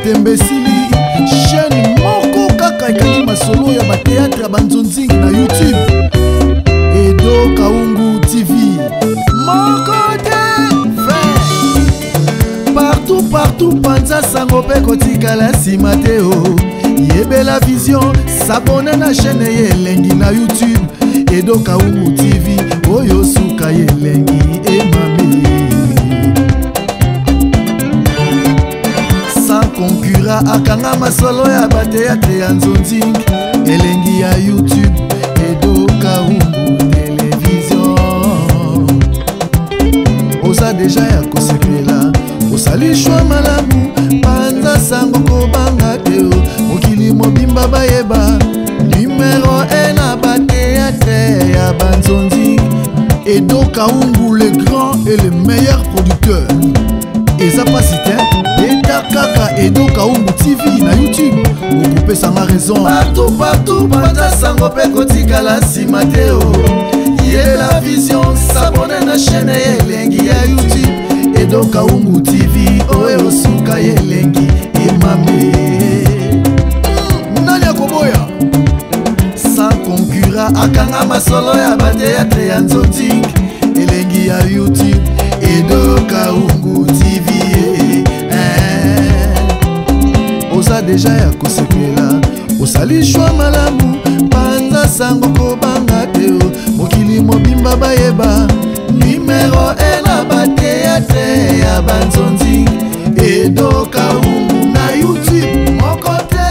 Tembesili chaîne moko kaka ekangi masolo ya bateatre ya banzonzingi na YouTube. Edo Kaungu TV moko te partout panza sango pe kotikala nsima te o. Yebela vision s'abonne na chaîne yelengi na YouTube. Edo Kaungu TV oyo suka yelengi emame. Sans concurrent akanga masolo ya bateatre ya nzonzingi elengi ya YouTube. Edo Kaungu télévision oza deja ya kosekela osalishwa malamu panza sango kobanga te o. Mokili mobimba bayeba numéro 1 na bateatre ya banzonzingi. Edo Kaungu le grand et le meilleur producteur. Eza pasite eta kaka Edo Kaungu TV na YouTube. Okoupe sanga raison partout panza sango pe kotikala nsima te o. Yela vision s'abonne na chaîne yelengi ya YouTube. Edo Kaungu TV oyo suka yelengi emame. Nani akoboya sans concurrent akanga masolo ya bateatre ya nzonzingi elengi ya YouTube. Edo Kaungu TV oza deja ya kosekela osalishwa malamu panza sango kobanga te o. Mokili mobimba bayeba numéro 1 na bateatre ya banzonzingi. Edo Kaungu na YouTube moko te.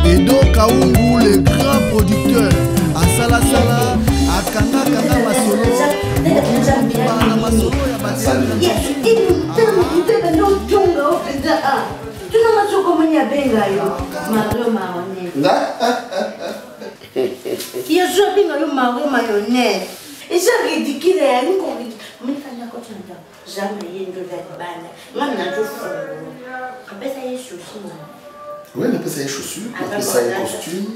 Edo Kaungu le grand producteur asalasala akanga masolo na masolo ya bateatre. C'est ridicule, oui, on appelle ça les chaussures, on appelle ça les costumes.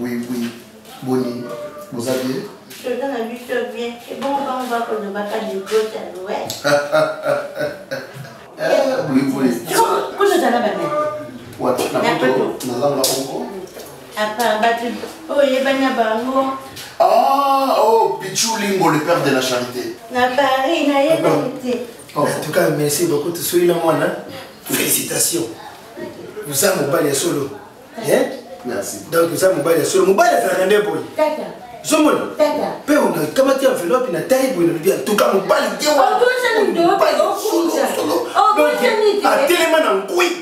Oui, Boni, vous habillez? Je donne un but bien. Et bon, on va qu'on ne va pas du tout à l'ouest. Oui. Comment ça va bien? Ouais, oh, Pichou Lingo, le père de la charité. En tout cas, merci beaucoup. Tu sois là, moi. Félicitations. Vous avez mon bail solo. Merci. Donc, vous avez mon bail solo. Mon bail est un rendez-vous. Somon. Pe on a kamati enveloppe na taille pour nous dire en tout cas mon bail est solo. À tellement en couille.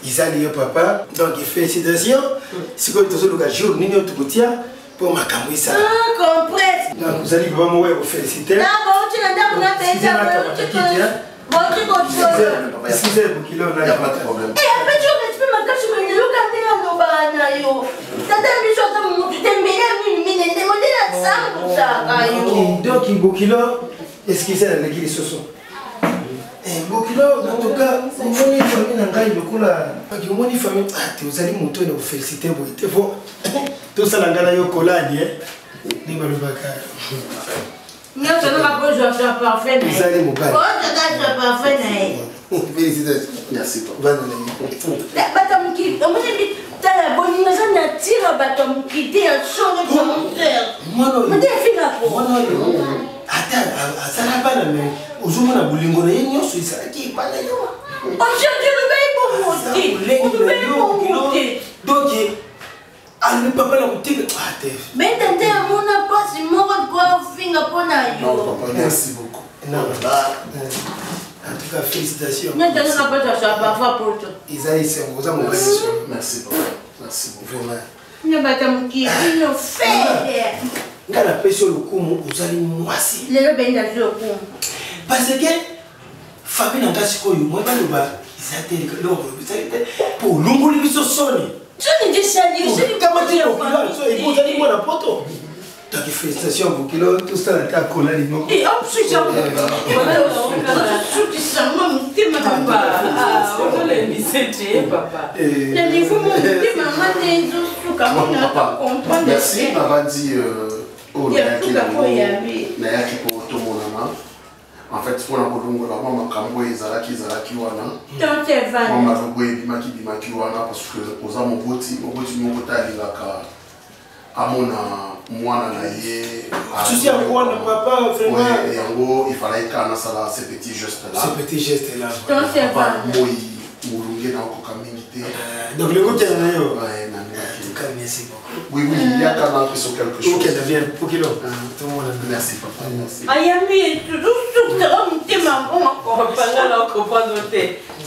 Ils allaient papa, donc félicitations. C'est comme tout le jour, nous tout pour ma camouissa. Donc vous allez vraiment vous féliciter. Excusez pour qu'il n'y a pas de problème. Donc il bokilo, excusez la l'église soso. Bokilo, en tout cas, on est famille dans le coula. On est famille. Ah, tu vous allez monter nous féliciter pour te voir. Tout ça dans le collage, ni le bacar. Non, ça ne va pas jouer parfait. Vous allez mon père. Parfait. Félicitations. Merci. Merci beaucoup. En tout cas, félicitations. Isaïe, c'est vous avez merci beaucoup. Merci beaucoup. Vraiment. Quand la personne le coup, vous allez moisser. Parce que famille n'a pas si quoi, moi pas le bas. Ils attendent pour l'ombre de son sonne. Je ne dis pas. Comment dire au final, et vous allez moi la poto. Donc félicitations Bokilo, tout ça là, t'as collé les mots. Et hop, je suis en train de merci, Navandi. En fait, pour la Bolongo, la maman Kambo et Zalaki Wana. Maman Logo et Bimaki Wana, parce que aux âmes Moboti, à mon moine naïe. Tu sais à quoi le papa vraiment. Oui, et en gros, il fallait qu'on ait ces petits gestes-là. Ces petits gestes-là. Papa, moi, il m'a dans le communauté. Donc le goût est là. Oui, merci beaucoup. Oui, il y a quand même sur quelque chose. Ok, bien, pour qu'il merci, papa. Merci. Ayami, toujours sur le terrain, on va pas là comprendre.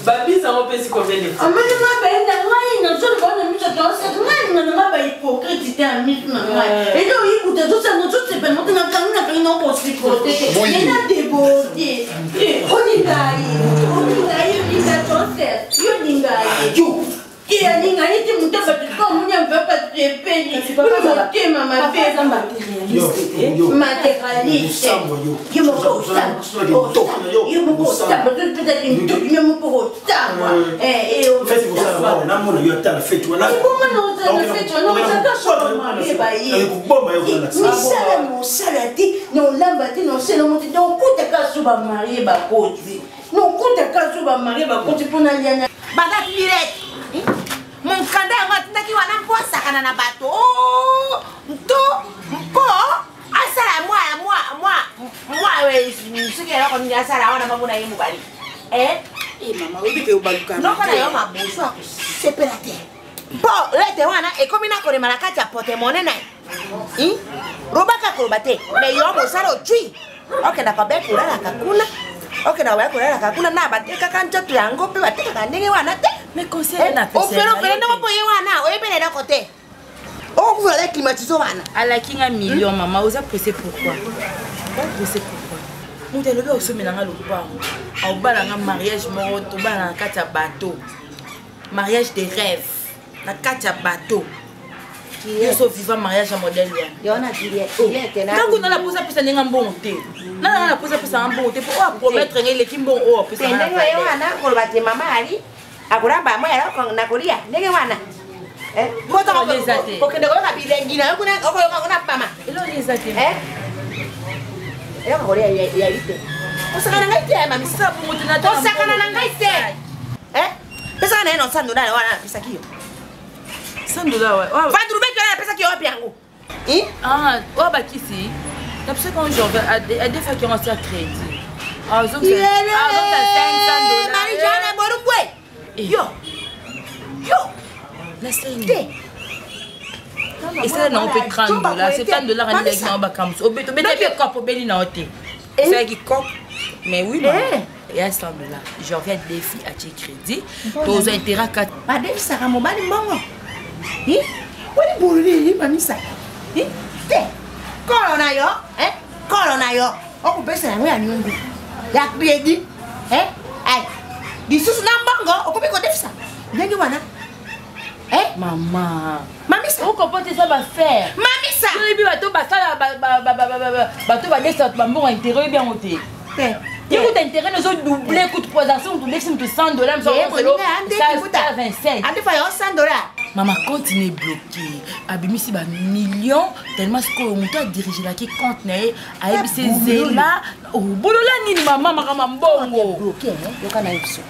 Babi, ça m'empêche si combien de fois. Mon candidat m'a dit wana mpo sakana na bato to mpo asala moi sike la ko ni asala wana mamuna yimu bali mama obi pe obaluka no kana yo mabusu ako sepelate mpo lete wana e komi na ko le malakati apote monena robaka ko bate me yo mo sala otui okenda kwa be kulala kakuna okenda wa kulala kakuna na bateka kanja yango pe bateka kandenge wana te. Mais conseil na pesa. O fero na po yewana, o yebele na côté. O vous allez climatiser wana. À la kinga million maman, vous a pressé pourquoi? Pressé pourquoi? Mon délobe au sommet na lopa. Au balanga mariage moro to balanga kata bateau. Mariage de rêve. Na kata bateau. Qui est vivant mariage à modèle ya. Yona Juliette na. Quand on a posé pesa ninga mbonté. Na posé pesa mbonté pour promettre les kimbo o pesa. Ndenge wana ko bate mama ali. Akuramba moya na kolia ndenge wana moto ko kende ko kabile ngina ko na pama elo lezate ko kolia ya ite o sakana ngai te mami sabu mutina to sakana na ngai te pesa na no sando na wana pesa kiyo sando da wa vandru be kana pesa kiyo wapi yangu wa bakisi na pesa quand je à des fois qui ont ça crédit donc c'est $500 Marijana Borubwe. Yo, laisse-le. Et ça, on peut $30. C'est $30 en électricité en bas. Au béton, mais t'as pas pour béni na hôtel. C'est qui cop. Mais oui, il y a $100. Je reviens défi à tes crédits. Aux intérêts à 4. Pas défi ça à mon bali mongo. Oui, boululi, mami ça. Corona yo. On peut ça à nyungu. Ya crédit. Aïe. Disusu na mbango, okopi ko defisa. Ndenge wana. Maman. Mami ça. On comprend ça va faire. Mami ça. Tu bi bato basala bato ba descente bambon intérêt bien monté. Écoute intérêt nous ont doublé coûte transaction tout l'ex $100 ça 25. Ande fa yo $100. Maman continue bloqué. Abimisi ba millions tellement ce que on doit diriger la qui compte nae a ebisé zela. Oh bolola nini maman makama mbongo. Bloqué yo kana iso.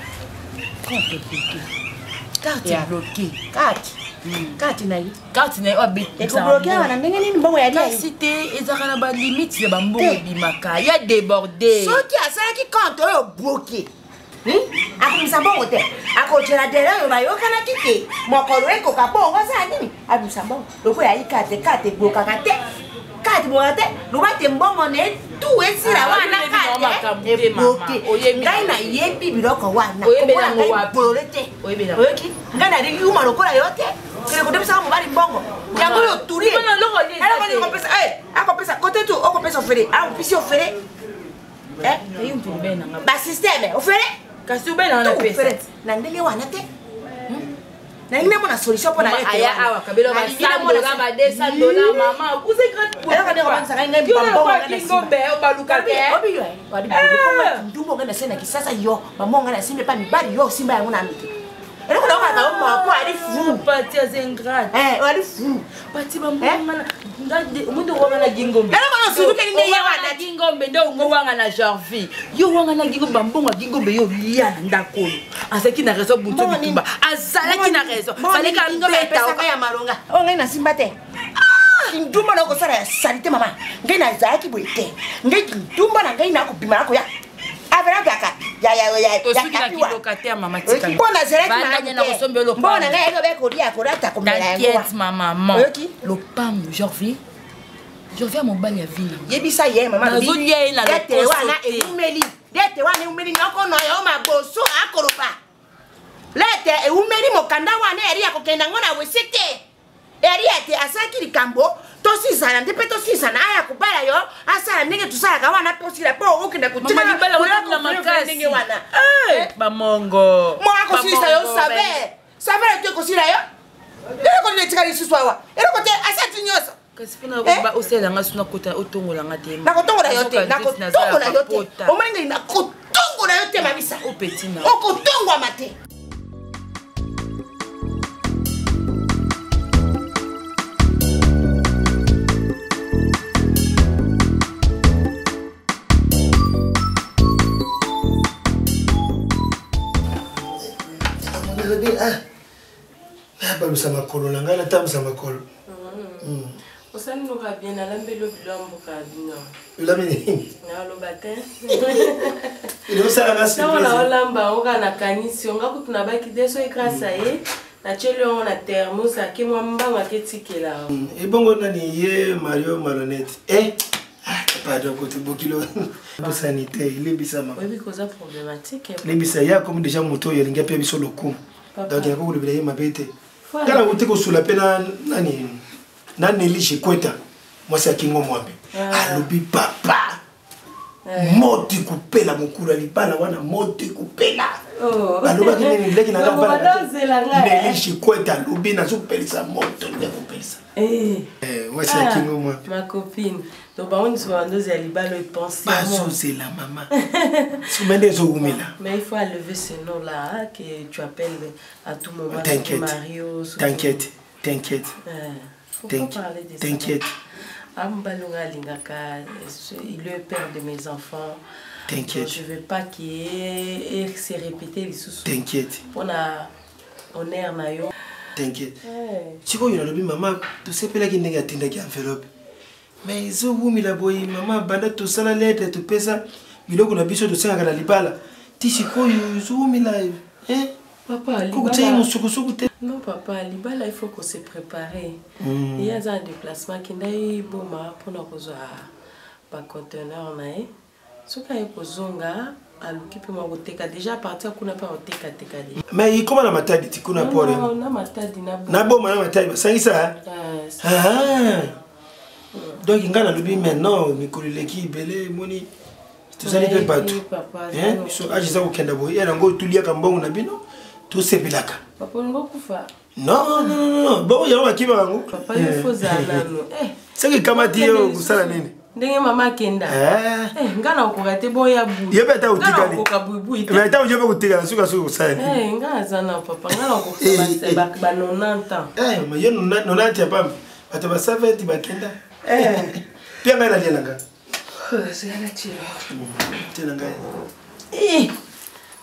Compte bloqué. Carte bloqué. Carte nayi obi. Et bloqué wana ndenge nini mbongo ya dia. Cité ezaka na ba limite ya bambongo bimaka. Ya débordé. Soki asala ki compte yo bloqué. Akumisa bongo te. Akochela dela yo ba yo kana kike. Mokolo eko ka bongo sa nini? Akumisa bongo. Loko ya ikate bloka kate. Kate bloka te. Lobate mbongo ne tout esira wana kate. Bloqué. Ngai na yebi biloko wana. Oyebela ngo wapi? Bololete. Oyebela. Oyoki. Ngai na ringi uma lokola yote. Kele ko demisa mo bali mbongo. Yango yo turi. Bana longo ni. Ala ko pesa akopesa côté tout okopesa ofere. Ah opisi ofere. Ayo mpimbe na nga. Ba système ofere. Kasi ube na pesa. Na ndenge wana te. na ngi na solution pour aller aya awa kabelo ba $100 ba $200 mama vous êtes grave alors que on ça ngai bambongo na ngombe obaluka ke obi yo wadi ndumbo ngana sena kisasa yo mamonga na simbe pa mibali yo simba yangu na mike alors que on va ma ko ali fou parti az ingrat ali fou parti ba mama ngade umuntu wanga na gingombe alors que on suduke ni ya wana gingombe ndo ngo wanga na Jarvi yo wanga na gingombe bambongo gingombe yo ya ndakolo azaki na raison buntu bitumba azalaki na raison fallait ka ngombe ta ya malonga o ngai na simba te ndumba na ko sara salite mama ngai na zaki boite ngai ndumba na ngai na ko bima ko ya avera kaka ya to suki na kilokataire mama tika bona zereki bana na kosombe lo bona ngai eko be ko dia ko rata ko mela yango t'inquiète mama lo pango Jarvi à mon bal ya vina yebisa ye mama na zoli ye na le ko wana eumeli dete wana eumeli nako no yo maboso akolopa lete eumeli mokanda wana eri ya kokenda ngona wesete eri ate asaki likambo tosizana ndepe tosizana aya kubala yo asala ndenge tusala ka wana tosila po okenda kutina mama libala wana makasi ndenge wana bamongo mo akosisa yo sabe tu kosila yo ero ko letika lisusu awa ero ko te asati nyoso kasi pona ba osela nga suna kota otongola nga te nakotongola yo te nakotongola yo te omangi nakotongola yo te mabisa o petit na okotongwa mate balusa makolo na ngai natambusa makolo osali noka bien alambeli obilombo ka bino olami nini naoloba te osalanga ntango na olamba oka nakanisi onga kutu nabaki te so egrasa ye natyeli yango na thermos ake mwa mbango aketikela ebongo nani ye Mario Malhonnête pardon kote bokilo sanité ilebisama oyebi koza problématique lebisa ya comme déjà moto oyo alingi apia biso lokumu donc nakokolobela ye mabe te kala kote kosula mpe nani nanelishe kweta mwasi akingo mwambe alobi papa moti kupela mokulu libala wana moti kupela balobaki nini leki nanelishe kweta alobi nazopelisa moto nde kopelisa mwasi akingo mwambe ma copine donc bango nyonso bandozi ya libala epense bazozela mama somende ezowumela mais il faut enlever ce nom là que tu appelles à tout moment Mario t'inquiète t'inquiète Ambalunga Lingaka, il est le père de mes enfants. T'inquiète. Je ne veux pas qu'il se répète les sous. T'inquiète. On a honneur nayo. T'inquiète. Tu vois, il y a le maman, tu sais pas qu'il n'y a pas enveloppe. Mais ils ont mis la boy, maman, banda tout ça la lettre, tout pesa. Il a qu'on a besoin de 5 à la libala. Tu sais quoi, ils ont mis la. Hein? Papa, non, papa, Libala, il faut qu'on se prépare. Il y a un déplacement qui est bon pour nous pas conteneur. Ce qui est posonga, déjà partir qu'on n'a pas au mais comment la matadi tu connais pas? Non, na matadi na bon na matadi ça y ça. Donc il ngana lobi maintenant mikolo leki belé moni tout ça les partout. Hein? So ajiza ko kenda boy era ngo tulia kambongo na bino. Tout c'est bilaka. Papa ngo kufa. Non. Bon ya wa kiba ngo. Papa il faut zala no. C'est que kamati yo kusala nini? Ndenge mama kenda. Ngana okokate boya bu. Yebe ta utikali. Ngana okokabubu ite. Mais ta ujebe kutikala suka kusala. Ngana zana papa ngana okokaba ba 90 ans. Mais yo 90 ya pam. Ata ba 70 ba kenda. Pia ngana lia nanga. C'est la tiro. Tena ngai.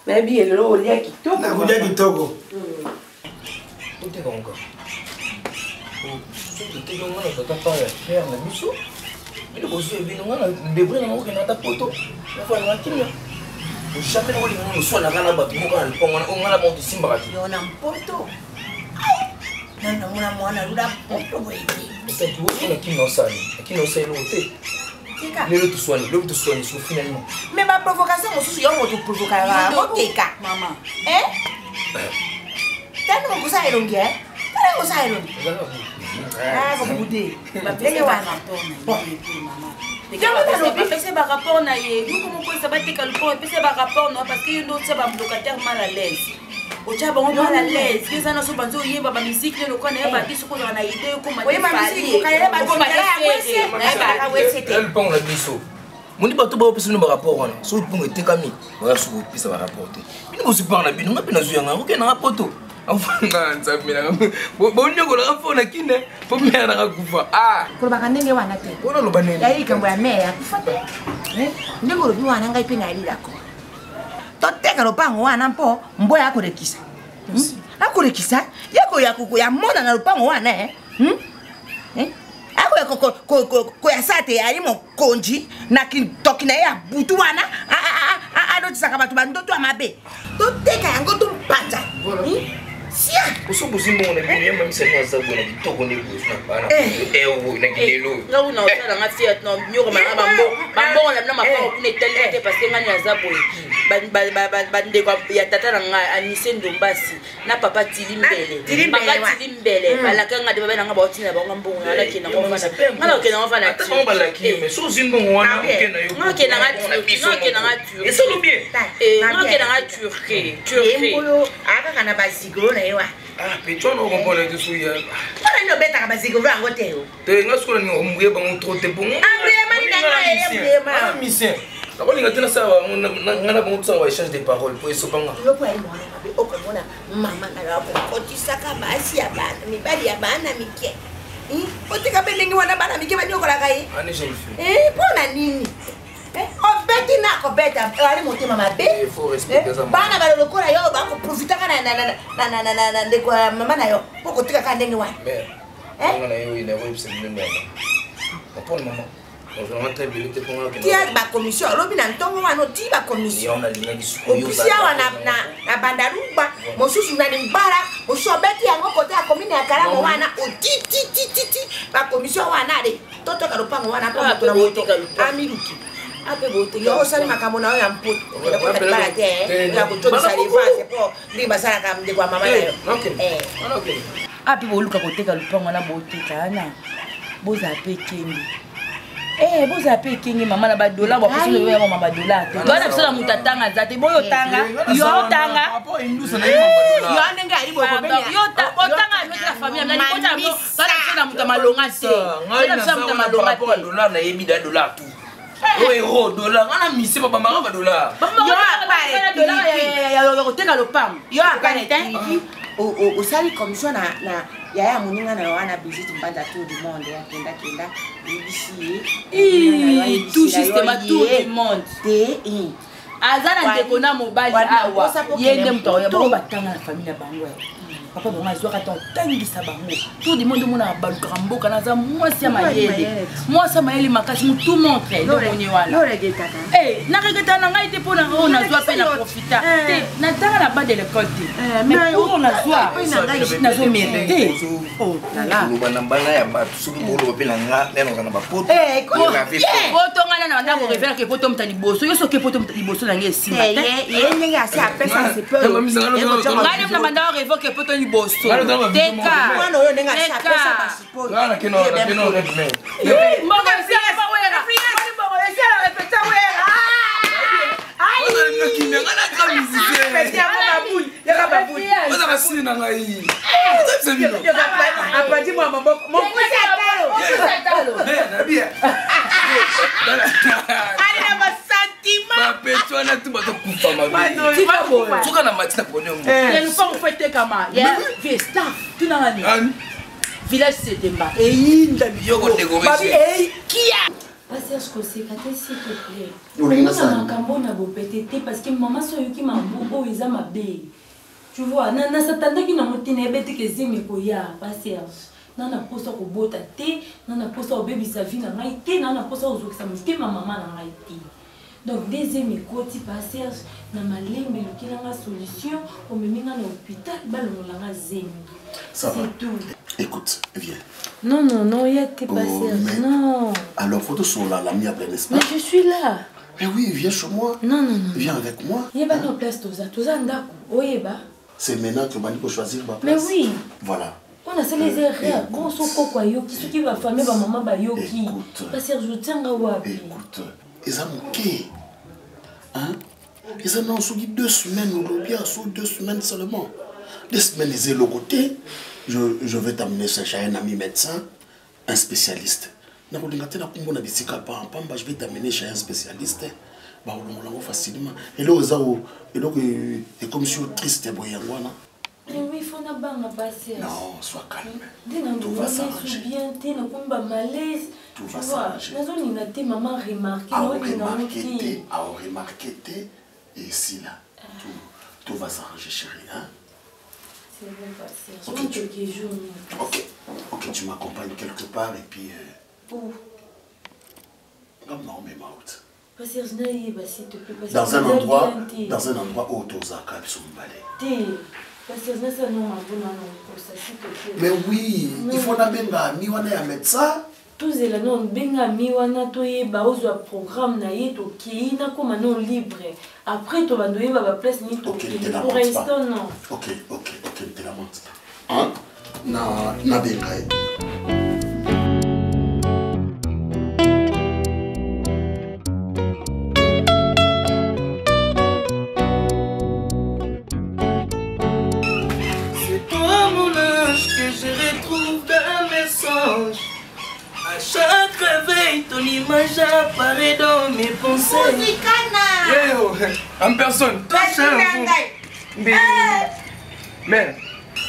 Mais bien le olia kitoko. Na kulia kitoko. Utekonga. Utekonga na tata ya faire na biso. Ile bozo ebinonga na debre na ngoko na ta poto. Na fa na kimia. Ushate na wali ngono sona kana ba bimoka na liponga na ngala mo simba kati. Yo na poto. Nana mwana ruda poto boyiki. Esa tu ona kimia osani. Kimia osani no te. Lelo tu soigne so finalement. Mais ma provocation mosusu yo moto provoka ba moteka mama. Tano ko sa elongi Tano ko sa elongi. Ko bude. Ba pele wana mama. Pese ba rapport na ye. Nous comment ça va te calculer pese ba rapport non parce que nous ça va locataire mal à l'aise. otia bango pas à l'aise que ça na so banzo yeba ba musique le ko na ba ti soko na idée ko ma oui ma musique ka yeba ba ka wese elle pong la biso mon dit bato ba opesa no rapport wana so pong etekami ba so opesa ba rapport te bino bo super na bino ngapi na zuyanga oke na rapport to afanga nzamela bo nyoko la rapport na kine po mera na kufa ko ba kanenge wana te bona lo banene ya ikambo ya meya kufa te ndeko lo bi wana ngai pe ngai lako toteka lopango wana mpo mbo ya korekisa akorekisa yako ya mona na lopango wana ako ya sate ya limo konji na kintoki na ya butu wana adotisaka bato bandoto ya mabe toteka yango tumpanja sia usubu zimbo na bini yamba misani wazabu na kitoko ne busu na bana na kilelo nga una osala nga fiat na nyoko manga bambongo na mapao kuna etali te parce que ngani azabu bandeko ya tata na nga anise ndombasi na papa tili mbele balaka nga de baba na nga baotina bango mbongo ala kina ngo fana nga na kina ngo fana ata ngo balaki mais so zimbo wana okena yo nga kina nga turki eso lo bien nga kina nga turki aka kana basigolo na yewa petro no kompona ke suya para no beta ka basigolo ango teo te nga sikola ni ombuye bango trop te bongo mission la kolinga tena sawa ngana bango tsawa échange de paroles pour eso banga yoko ai mwana mabe okomona mama na yako kotisaka basi ya bana mibali ya bana mike otika belengi wana bana mike banyokola kai ani je le fais pona nini obeti na kobeta ali motema mabe il faut respecter ça bana balokola yo bako profita kana na ndeko mama na yo poko tika ka ndenge wana nga na yo ina webse ndenge wana pour le moment on va très bien te pour que tia ba commission lobi na ntongo wana ti ba commission on a linga disuko yo opisia wana na bandaruba mosusu na mbara osobeti yango kote ya commune ya Karamo wana otiti ba commission wana de toto ka lopango wana po to na moto amiruki ape bote yo osali makambo na yo ya mpoto ya ko tabala te ya ko to sali vase po limba sala ka mde kwa mama na yo okay ape boluka koteka lupango na boteka na boza pe kengi boza pe kengi mama na ba dollar ba poso yo mama ba dollar te bana biso na mutatanga zate boyo tanga yo tanga apo indusa na mama dollar yo nenga ibo ko benya yo tanga na famille na nikota bana biso na mutamalonga te bana biso na mutamalonga te dollar na yebi da dollar tout euro dollar ngana mise papa mama ba dollar yo apare dollar ya koteka lopango yo apare te osali commission na yaya moninga na wana Brigitte Mbanda tout du monde ya kenda BBC tout justement tout du monde te azana ndeko na mobali awa yende mto ya bango batanga na famille ya bango papa bonga azwaka ton tangisa bango tout du monde mona baluka mboka na za mwasi ya mayele makasi tout montre do moni wana no regetaka na regeta na ngai te pona on azwa pe na profita te na tanga na bas de l'école te mais pour on azwa na zo mérité oh là bana bana ya ba suku bolo pe na nga leno kana ba poto poto ngana na ndako revela ke poto mtani boso yo soke poto mtani boso na ngai simba te yenye asi apesa se peu ngani mna mandao revoke poto ni boso teka mwana oyo nenga asi apesa basipo ngana kino red man mbongo sala ba wera mbongo sala repeta wera ngana ngana kamisi peti ya babuyi ya babuyi oza basini na ngai apati mwa maboko mokusa talo na bien ali na basentima bapetwa na tu bato kufa mabe tuka na matina pone mo le pas en fait kama ya staff tuna ngani village Setemba eyinda yoko décorer kia Passer Koseka, s'il te plaît. Oui, On a un cambo na bopété parce que maman soyoki mambo ils a ma bé. Tu vois, na satanda qui na motine bete que zemi koya passer. Nana posa ko bota te, nana posa o baby sa vie na ngai te, nana posa o zokisa muske ma maman na ngai te. Donc deuxième écoute passer na malembe loki na solution o meminga na hôpital balongo la zemi. Ça va. C'est tout. Écoute, viens. Non, il y a tes passés. Non. Alors, photo sur la miable, n'est-ce pas? Mais je suis là. Mais oui, viens chez moi. Non. Viens avec moi. Il n'y a pas de place, Toza ndako. Oyeba. C'est maintenant que Mani peut choisir ma Mais place. oui. Voilà. On a fait les erreurs. Bon, so quoi yoki. Ce qui va faire, ma maman va yoki. Écoute. Parce que je tiens à wapi. Écoute, ils ont manqué. Hein? Ils en ont suivi 2 semaines ou bien 2 semaines seulement. 2 semaines, ils ont le côté. Je vais t'amener chez un ami médecin, un spécialiste. Je vais t'amener chez un spécialiste. Facilement. Et là, c'est comme si on est triste. Mais oui, il faut passer. Non, sois calme. Tout va s'arranger. Tout va s'arranger. Maman remarqué. Et ici, là, tout va s'arranger, chérie. Hein? C'est bon passer. Ok, tu m'accompagnes quelque part et puis... Où? Non, mais ma haute. S'il te plaît. Dans un endroit où tu as mais oui, il faut d'abord un médecin. Tous les gens benga miwana toyeba ozwa programme na ye to kiina comme non libre. Après to bandoye ba place ni to pour l'instant non. OK, te la montre. Hein? Na benga. C'est toi mon ange que je retrouve dans mes songes. À chaque réveil, ton image apparaît dans mes pensées. En personne, toi mais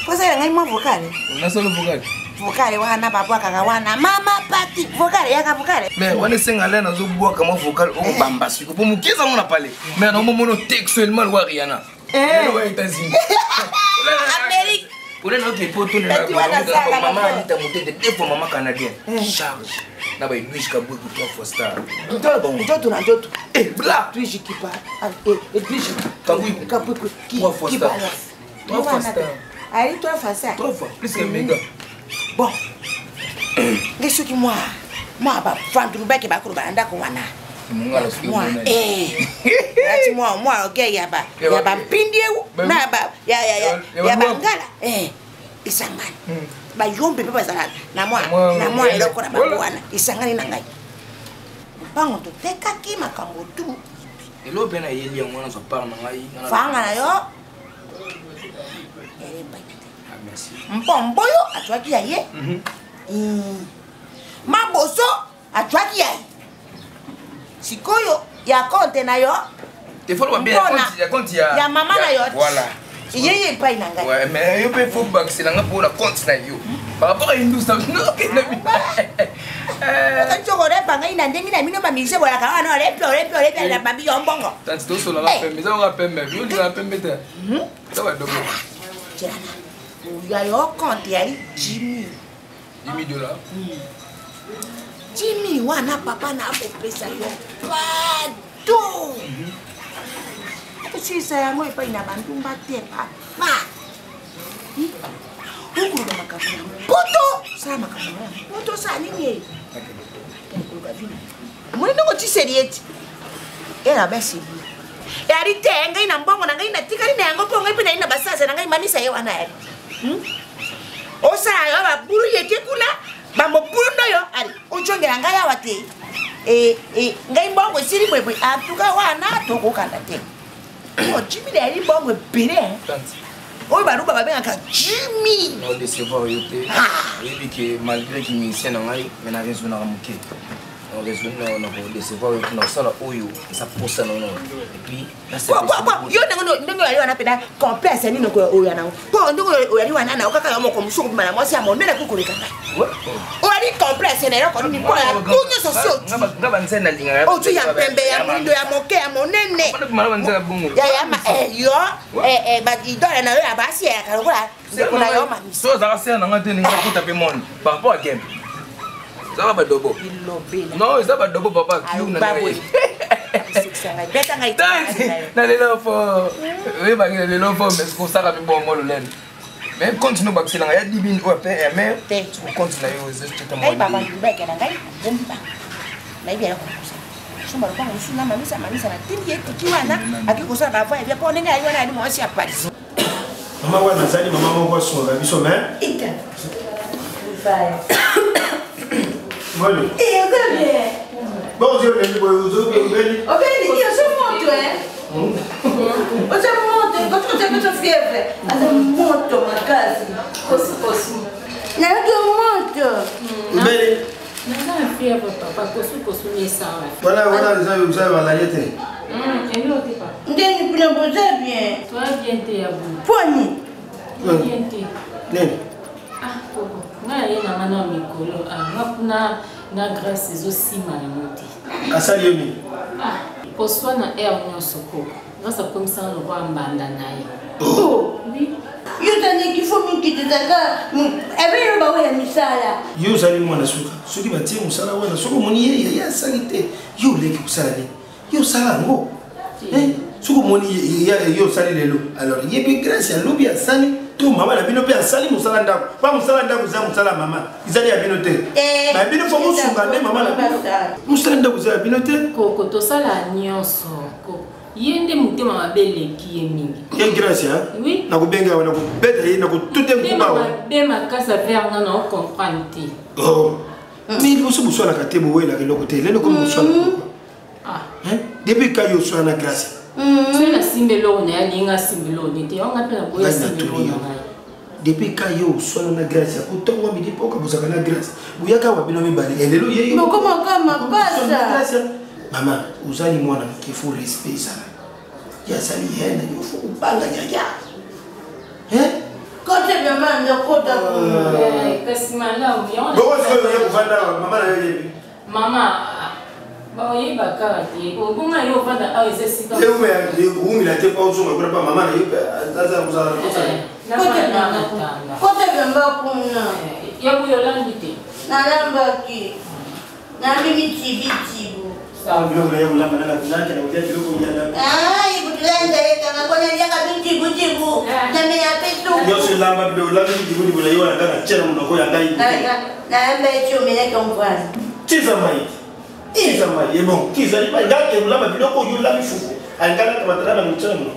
Vous avez un vocal. On a solo vocal. Vocal, wana papa kakawana. Mama pati, vocal, yaka vocal. Mais on est singa là dans bois comme vocal au bamba suko pour mu kiza on a parlé. Mais non mono textuellement wa Rihanna. Les États-Unis. Amérique. Pour les autres potos là maman Anita monté de 2 fois maman canadienne. Charge. Na ba lui jusqu'à beaucoup 3 fois star. Ndoto na ndoto. Bla, tu qui parle. Et puis Kabui. Qui 3 fois star. 3 fois star. Allez, 3 fois ça. 3 fois plus que méga. Bon. Qu'est-ce que moi ba vendre ba ke ba ko ba anda ko wana. Mungala siki moi ati moi OK ya ba mpindieu na ba ya ba ngala isangani ba yombe pe bazala na moi eloko na ba wana isangani na ngai bango to teka ki makambo tu elo pena yeli yango na so parle na ngai fanga na yo merci mpomboyo atwaki ya ye maboso atwaki ya sikoyo ya konte na yo te follow bien compte ya mama na yo voilà yeye pa ina ngai ouais mais yo pe faut baxer nga pour la compte na yo par rapport à une ça non que na bi choko re banga ina ndengi na mino mamise bola ka wana re pio na babi yo mbongo tant to so la pe mais ça va pe mais yo la pe mais ça va dobo ya yo compte ya Jimmy $10,000 Jimmy wana papa na apesa yo pado sisa yango epa ina bandumba te papa ukuluka makambo poto sala makambo poto sala nini ukuluka vile mwana ndoko tiserieti era basi yari tenga ina mbongo na ngai na tikali na yango pongo ipe na ina basasa na ngai manisa ye wana yari osala yo babulu yeke kula bamobulu ndoyo ali ojongela ngai awa te ngai mbongo esili bwebwe atuka wana tokokanda te Jimmy yali mbongo ebele oyo baluba babengaka Jimmy no décevoir yo te oyebi ke malgré ki musicien na ngai me na raisonnaka moke na décevoir yo na osala oyo eza posa nono epuis yo ndenge oyali wana mpena complexe nini oyo nango mpo ndenge oyali wana na okaka yo moko mosuku bima na mwasi ya monene kukoleka ngai oyali complexe na eloko nini mpo ya tu nyonso si nga banzai nalingaka otu ya mpembe ya moindo ya moke ya monene yo idole na yo ya basi yaka lokola ndeko na yo mamisi so ozalaka sere nanga te ninga kuta mpe monde par rapport à game ezaka badobo non eza badobo papa kiu na na lelo fo oyebaki na lelo fo mais kosaka mpe bongo lolene mais continue bakiselanga ya 10 000 oyo mpe mais continue na yo sumba kwa msuna mamisa na tindi yetu kiwana akikosa bava ya po ndenge ayiwana ali mwasi ya Paris mama wana zali mama moko songa biso mais ita vai Voilà. Et bien. Bon Dieu, les beaux beni. Obeni, yo so monto Oza moto, quand tu as fièvre, aza moto makasi. Kosu. Na yo moto. Mbele. Naza na fièvre papa, kosu ni sawa. Voilà, vous avez la yete. Elo te pa. Ndeni pina boza bien. Toi bien te ya bu. Poni. Bien te. Nene. Ah, koko. Nga ye na ngana mikolo. Ah, ngapuna na grâce ezosima na moti. Asali yomi. Ah, poswa na air nyonso koko. Grâce à comme ça on va mbanda na ye. Oh, oui. Yo tani kifo mingi tetaka. Ebe yo ba we misala. Yo zali mwana suka. Soki batie musala wana soko moni ye ya salite. Yo leki kusala ni. Yo sala ngo. Soko moni yo sali lelo. Alors yebi grâce ya lobi ya sali. To mama na bino pe asali musala ndako. Pa musala ndako za musala mama. Izali ya bino te. Ba bino fo musunga ne mama na bino. Musala ndako za bino te. Koko to sala nyonso koko. Yende mutema mabeleki ye mingi. Ye grâce hein? Oui. Na ko benga wana ko beta ye na ko tutte kuba wa. Be makasa vers nga na comprendre. Oh. Mais vous vous soyez la catégorie où est la côté. Là, comme vous soyez. Ah. Hein? Depuis quand vous soyez la grâce. Tu la simbelo ne alinga simbelo ne te on appelle boya simbelo na. Depuis quand vous soyez la grâce, pourtant on me dit pas que vous avez la grâce. Vous y a qu'à vous bien me balayer. Et le lieu. Mais comment passa? Maman, vous allez moi qu'il faut respecter ça. Il y a ça il faut pas la ya. Hein? Quand tu me mandes kota ko. Kasi mala o yo. Bon, est-ce que vous vendre maman la yebi? Maman ba oye bakara te ko bunga yo vanda a exercice. Et vous me la te pas au son pas maman la yebi. Ça vous a Kota bamba kuna. Ya bu yo landite. Na lamba ki. Na mimi tibiti. Ah, vous voulez vous la banane la banane la vous êtes le coup yana. Ah, il vous landa kama kona ya kabiti butibu. Na mimi apeto. Yo c'est là ma vidéo là vous la yo na kana chela mnoko ya ngai. Na amba echo mele kamvana. Tiza mai. Et bon, tiza li pas ngake vous la ma vidéo ko yo la mifufu. Angana kama tana na mchana mno.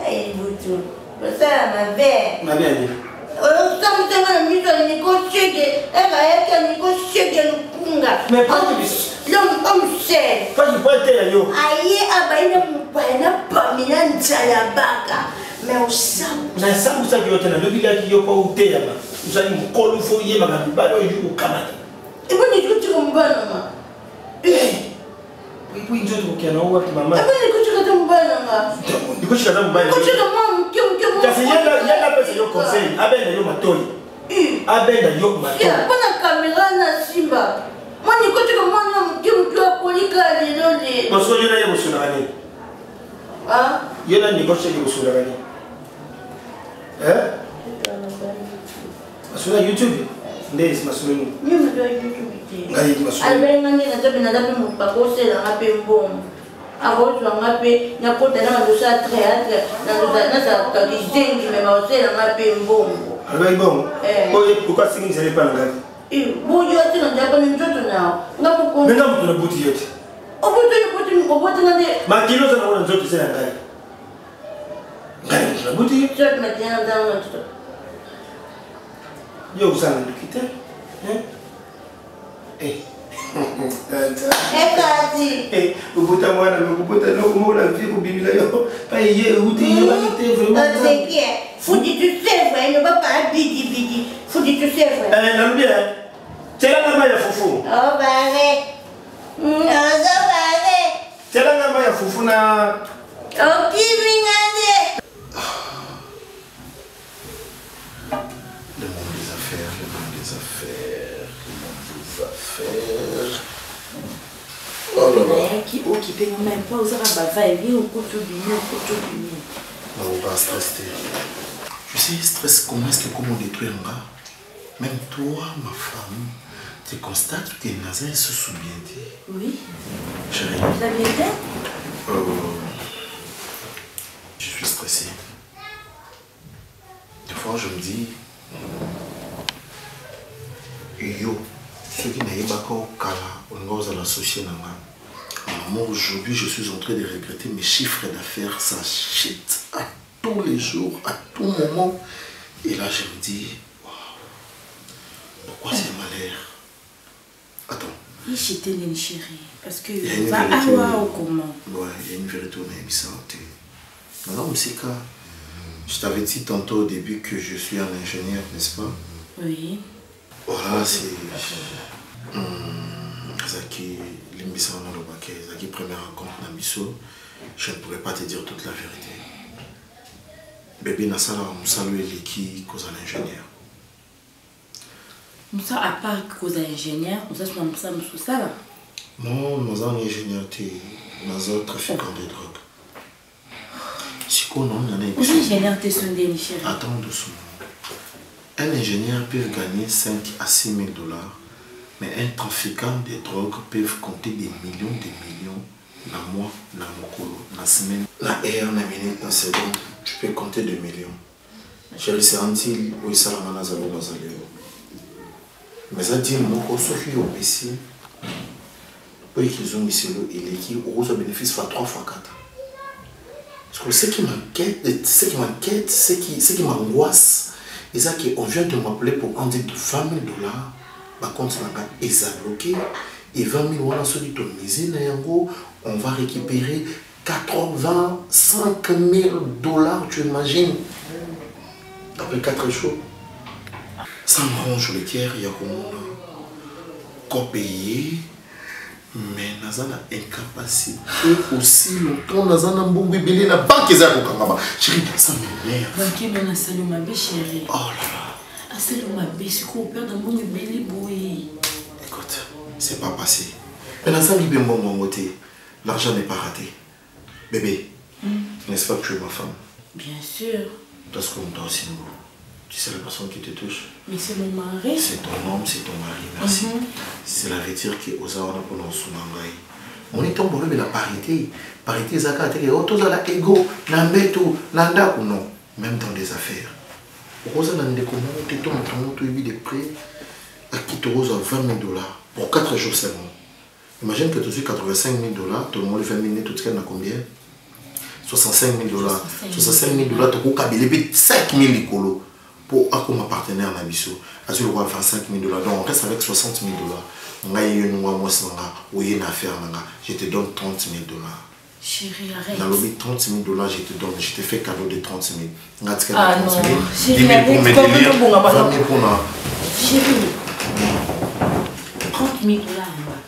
Ai butu. Basa ma be. Ma bien. Sometimes I'm usually negotiating, and I can negotiate and punga. Mais pas de bis. L'homme sait. Pas du pointé yo. Aïe, abaina mupana pamina nzalabaka. Mais au sam. Na samu sa yo tena lobi la ki yo pa ute ya ma. Usali mukolo fo ye ba balo yo kamata. Et bon, il faut mbana ma. Oui, njo to kiana wa mama. Et bon, il faut mbana ma. Iko shika za mbaya. Ko shika mama kim. Kasi yala pesa yo conseil, abenda yo matoi. Abenda yo matoi. Ya, pana kamera na simba. Mani ko shika mama kim kwa polika lelole. Maso yo na ye musuna gani. Ah? Yo na ni ko shika musuna gani. Masuna YouTube. Ndesi masuna ni. Mimi ndo YouTube. Ngai masuna. Albenga ni na tabi na tabi mpakose la ngape mbongo. Abo tu ngape na kota na madosa théâtre na sa kakizengi me maose la ngape mbongo. Albai bon. Oye pourquoi singi zele pa ngai? Boyo ati na japa ni mtoto nao. Ngapo ko. Menga mtu na buti yote. Oboto na de. Makilo za na nzoto sasa ngai. Ngai mtu na buti yote. Chot na tena ndana mtoto. Yo usana ndikite. Ekati. Ubuta mwana ukubuta no kumula viku bibila yo. Pa ye uti yo bakite vraiment. C'est qui? Fouti tu sais vrai, ne va pas bidi. Fouti tu sais vrai. Na mbia. Tela ngama ya fufu. Oh bare. Tela ngama ya fufu na Okimingande. Le monde des affaires. Oh là là. Qui peut même pas oser bava et bien au couteau du mur. On va stresser. Tu sais, stress, comment est-ce que comment détruire un gars? Même toi, ma femme, tu constates que Nazan se souvient. Oui. Chérie. La vérité? Je suis stressé. Des fois, je me dis, yo, ce qui n'est pas au Kala, on va l'associer. Moi, aujourd'hui, je suis en train de regretter mes chiffres d'affaires. Ça chute à tous les jours, à tout moment. Et là, je me dis, waouh, pourquoi c'est malheur? Attends, Il chité une chérie. Parce que. Il y a une va vérité. ou comment? Ouais, il y a une vérité au Naïbissanté. Non, Moussika, je t'avais dit tantôt au début que je suis un ingénieur, n'est-ce pas? Oui. Voilà, c'est. Zaki, Limbissa Nalobake, Zaki, première rencontre Nabiso, je ne pourrais pas te dire toute la vérité. Bébé Nassala, Moussa lui est qui cause un ingénieur. Moussa, à part cause ingénieur, Moussa, c'est Moussa Moussa. Non, nous sommes ingénieurs, nous sommes trafiquants de drogue. Si on a un ingénieur, tu es sondé, chérie. Attends doucement. Un ingénieur peut gagner 5 à 6 000 $, mais un trafiquant de drogue peut compter des millions dans le mois, dans la semaine, dans l'heure, dans la minute, dans la seconde. Tu peux compter des millions. Chérie, c'est un deal où il s'est ramené à Zalo. Mais ça dit, moi, sauf qu'il y a ici, oui, qu'ils ont ici, il est qui, au bénéfice, fois 3 fois 4. Parce que ce qui m'inquiète, ce qui m'angoisse, c'est qu'on vient de m'appeler pour en dire de 20 000 $. Par contre, ils ont bloqué. Et 20 000 $, on va récupérer 85 000 $, tu imagines? Après 4 jours. Ça me ronge le cœur, il y a qu'on payer. Mais nous avons incapacité aussi longtemps. Nous avons un bon bébé dans la banque. Chérie, ça m'énerve. Banquier, on a salué ma belle chérie. Oh là là. Salué ma belle, c'est qu'on perd un bon bébé. Écoute, c'est pas passé. Mais nous avons un bon côté. L'argent n'est pas raté. Bébé, n'est-ce pas que tu es ma femme? Bien sûr. Parce qu'on t'a aussi nous. Tu sais la personne qui te touche? Mais c'est mon mari. C'est ton homme, c'est ton mari, merci. C'est la retire qui est aux armes pour nous soumangaï. On est tombé de la parité. Parité, Zaka, tu es autour de la ego, n'ambeto, n'anda ou non. Même dans les affaires. Rosa n'a pas de comment tu as des prêts à qui te rose à 20 000 $ pour 4 jours seulement. Imagine que tu as 85 000 $, tout le monde les 20 000 $, tout ce qu'il y a combien? 65 000 $. 65 000 $, tu as 5 000 $. Pour un partenaire Nabiso, à ce moment 25 000 $. Donc on reste avec 60 000 $. Je te donne 30 000 $. Chérie, arrête. Dans le 30 000 $, je te donne, je te fais cadeau de 30 000 $. Ah non, 10 000 pour me délire, 20 000 pour la... Chérie, 30 000 $.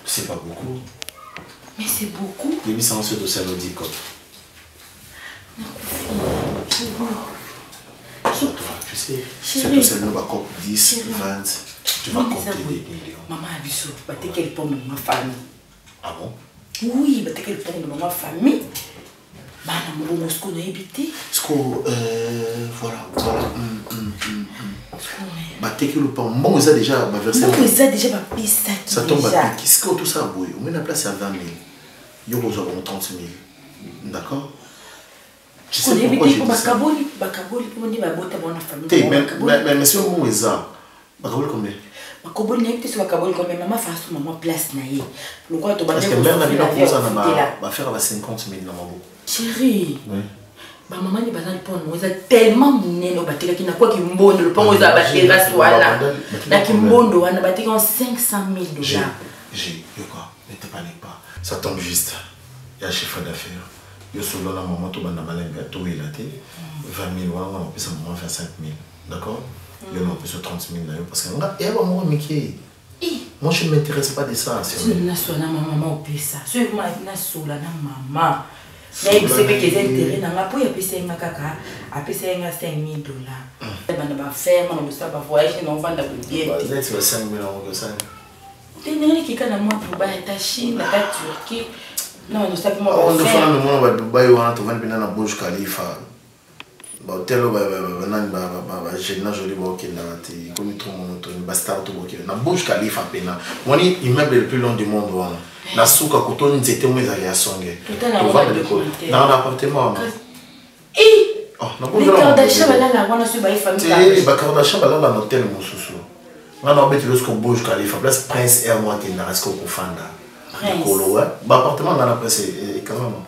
C'est pas beaucoup. Mais c'est beaucoup. Les 800 sur de ça nous dit quoi? Tu sais, c'est tout seul, nous va compter 10, 20, tu vas compter des millions. Maman a vu ça, tu quel pomme de ma famille. Ah bon? Oui, tu quel pomme de ma famille. Bah, on a ce qu'on a évité. Ce qu'on, voilà. Bah, t'es que le pomme, moi, vous avez déjà versé. Moi, vous avez déjà payé ça. Ça tombe à piquer. Ce qu'on tout ça, oui. On met la place à 20 000. Yo, vous avez 30 000. D'accord? Je sais pourquoi je dis ça. Mais si on est ça, Bakaboli combien? Bakaboli n'est pas sur Bakaboli combien? Maman fait à maman place naïe. Pourquoi tu vas parce que même la vie va faire 50 000 dans ma bouche. Chérie. Oui. Maman n'est pas dans le pont. Vous êtes tellement mounée au bâtiment qu'il n'a quoi qui m'bonde le pont. Vous avez battu la soie. Là qui m'bonde, on a battu 500 000 $. J'ai, quoi? Ne te panique pas. Ça tombe juste. Il y a un chiffre d'affaires. Je suis là, maman, tout le monde a 20 000 $, on peut 25 000 $. D'accord? Il y a un peu 30 000 $. Parce que moi, je ne m'intéresse pas de ça. Je ne sais pas, maman, on peut ça. Je ne sais pas, maman. Mais vous savez que les intérêts, il y a plus de 5 000 $. Il va faire, on va voyager, on va vendre des billets. Vous êtes 5 000 €. Il y a quelqu'un qui a la Chine, la Turquie. Non, nous savons pas. On fait un moment à Dubaï, on a trouvé un Burj Khalifa. Hôtel, j'ai une jolie boîte qui est comme une bastard. Burj Khalifa, on est l'immeuble le plus long du monde. La souka coton, c'était moi qui a songé. Dans l'appartement. Les cartes d'achat, là, on a su bailler famille. Les cartes d'achat, là, on a un hôtel, mon sous-sous. On a un hôtel, Burj Khalifa, place Prince Air, moi qui est dans la Skokofanda. L'appartement dans la presse est quand même.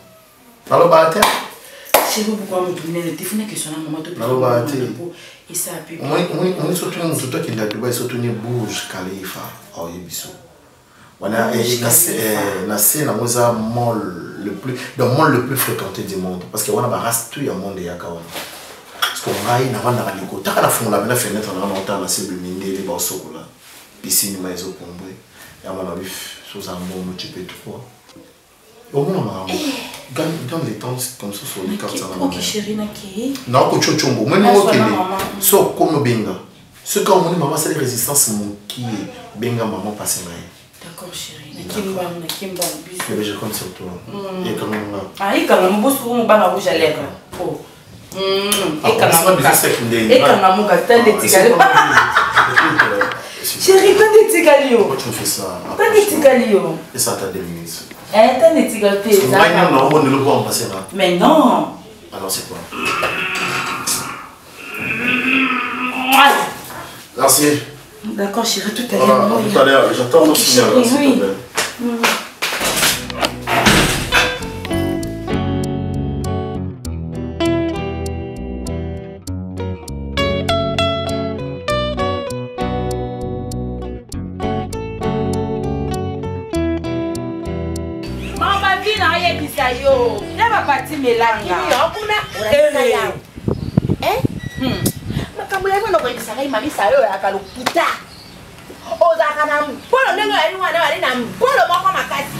Dans le bâtiment. C'est pourquoi on me donne le téléphone qui sonne à un moment de dans le bâtiment. Et ça a pu. On est surtout un Dubaï, surtout un Burj Khalifa. Oh, il est bissou. Voilà, et Nassé n'a pas le plus, le monde le plus fréquenté du monde. Parce que on a race tout le monde est à Kawana. Parce qu'on a une avant d'aller côté. T'as la fond la fenêtre on a longtemps la cible minée les barceaux là. Piscine mais ils ont comblé. Et on a vu chose un bon multiplié trois. Au moins dans les temps comme ça sur les cartes ça va. Ok chérie naki. Non ko chochombo. Moi non ok. So comme benga. Ce quand on dit maman c'est les résistances qui benga maman passer là. D'accord chérie. Nakimba bis. Mais je compte sur toi. Et quand même là. Ah il quand même bosse pour banga rouge à lèvres. Oh. Et quand chérie, t'as des tigalio. Pourquoi tu me fais ça? T'as des tigalio. Et ça t'as 2 minutes. T'as des tigalio. On ne le voit en passer là. Mais non. Alors c'est quoi? Merci. D'accord chérie, tout à l'heure. Tout à l'heure, j'attends mon signal. Oui. Yo, never party melanga. Kuna urasa yao. Makamula ngono kwa kisaka mami sayo akalukuta. Oza kana mpolo nengo ali wana wali na mpolo moko makati.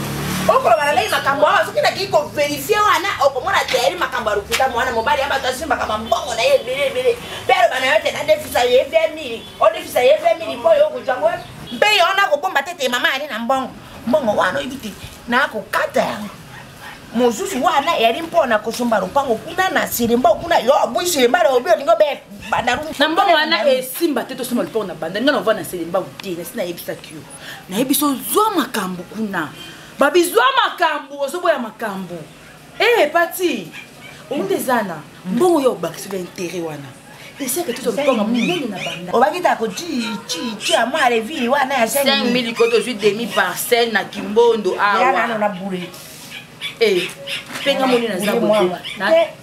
Okolo bana lei makambo awa sokina kiko verifie wana okomona tayari makambo alukuta mwana mobali amba tasimba kama mbongo na ye bele. Pero bana yote na defisa ye family. O defisa ye family boyo kujangwe. Mbe yona ko bomba tete mama ali na mbongo. Mbongo wano ibiti na akukata yangu. Mosusu wana yari mpona kusumba rupango kuna na sirimba kuna yo bwishirimba lo bio ningo be banaru na mbongo wana esimba teto soma lupango na banda ningo na sirimba udina sina yebisa kyo na yebiso zwa makambo kuna babizwa makambo ozobo ya makambo pati ondezana mbongo yo bakisi ba intérêt wana ese que tout lupango munene na banda obakita ko chi amale vili wana ya 5000 koto jui demi parcelle na Kimbondo awa na bure. Penga moni na zabo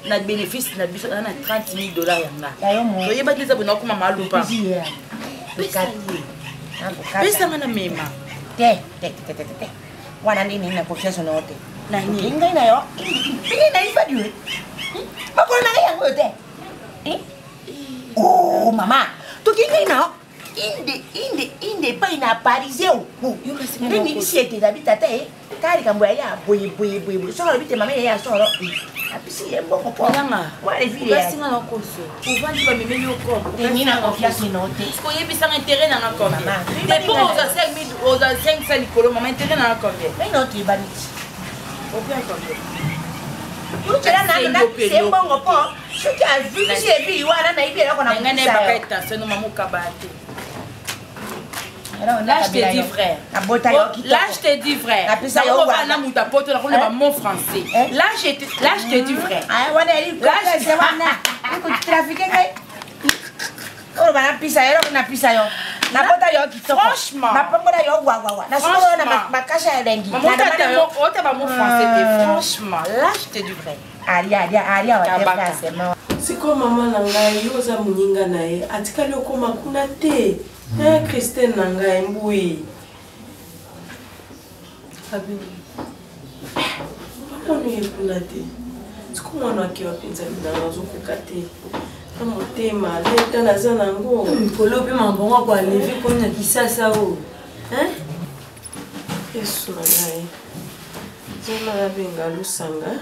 na bénéfice na biso na $30,000 yanga. Oye ba teza bona kuma malupa. Pesa ngana mema. Te. Wana nini na profession ote. Na nini? Inga na yo. Inga na ifa diwe. Makolo na yango te. Oh mama, to kinga na inde pa ina pariseu. Yo kasi ni siete da bitata kari kambo ya boye solo bite mama ya solo apisi yembo ko nga wale vile kasi nga nakoso uvandi ba memeli oko ni na confiance note ko yebisa intérêt na combien mais pour aux 5000 aux 500 likolo mama intérêt na combien mais note baniti combien combien Uchela na sembongo po suka vili sebi wana na ibi la kona ngane bakata seno mamuka bate. Là je te dis frère. Là je te dis frère. On va na muta poto la kona ba mon français. Là je te dis frère. Ah wana eli là je wana. Iko trafiquer kai. Oh bana pisa yo na pisa yo. Na bota yo kitoko. Franchement. Na pongola yo wa. Na solo na makasha ya rengi. Na dama o te ba mon français franchement. Là je te dis frère. Aria wa français. Siko mama na ngai yoza muninga nae atikali okoma kuna te. Christine na ngai mbui. Abi. Papa ni kuna te. Siko mwana akiwa pinza na zokuka te. Motema leta na zana ngo. Polobi mambongo kwa levi kona kisasa o. Yesu na ngai. Zona ya benga lusanga.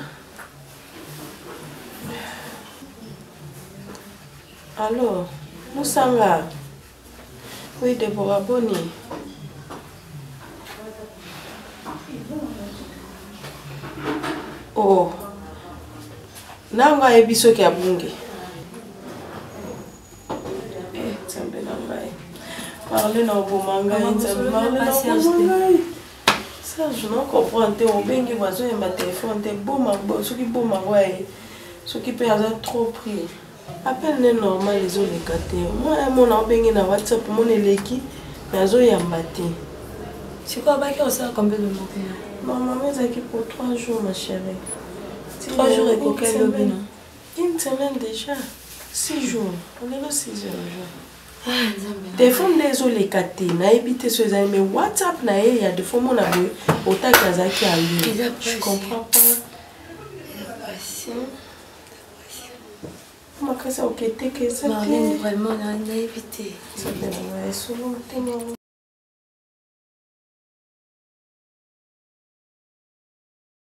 Allô, Musanga. Oui, Deborah Boni. Oh. Nanga ebiso ki abunge. Tsambe nanga. Parle na obomanga, tsambe na obomanga. Ça, je ne comprends pas. On bengi wazo yemba téléphone te boma bo, soki boma ouais. Soki pe aza trop pris. Appelle normal les autres gâtés. Moi, mon embêté na WhatsApp, mon éleki, mais zo yambati. C'est quoi, on sait combien de mots? Maman, mais qui pour 3 jours, ma chérie. 3 jours et quel lobby? Une semaine déjà. 6 jours. On est là 6 jours. téléphone nde ezoleka te nayebi te so ezali mais whatsapp na ye ya defo mona boye otaki azalaki alu je comprends pas makasi oketeke eza te vraiment nayebi te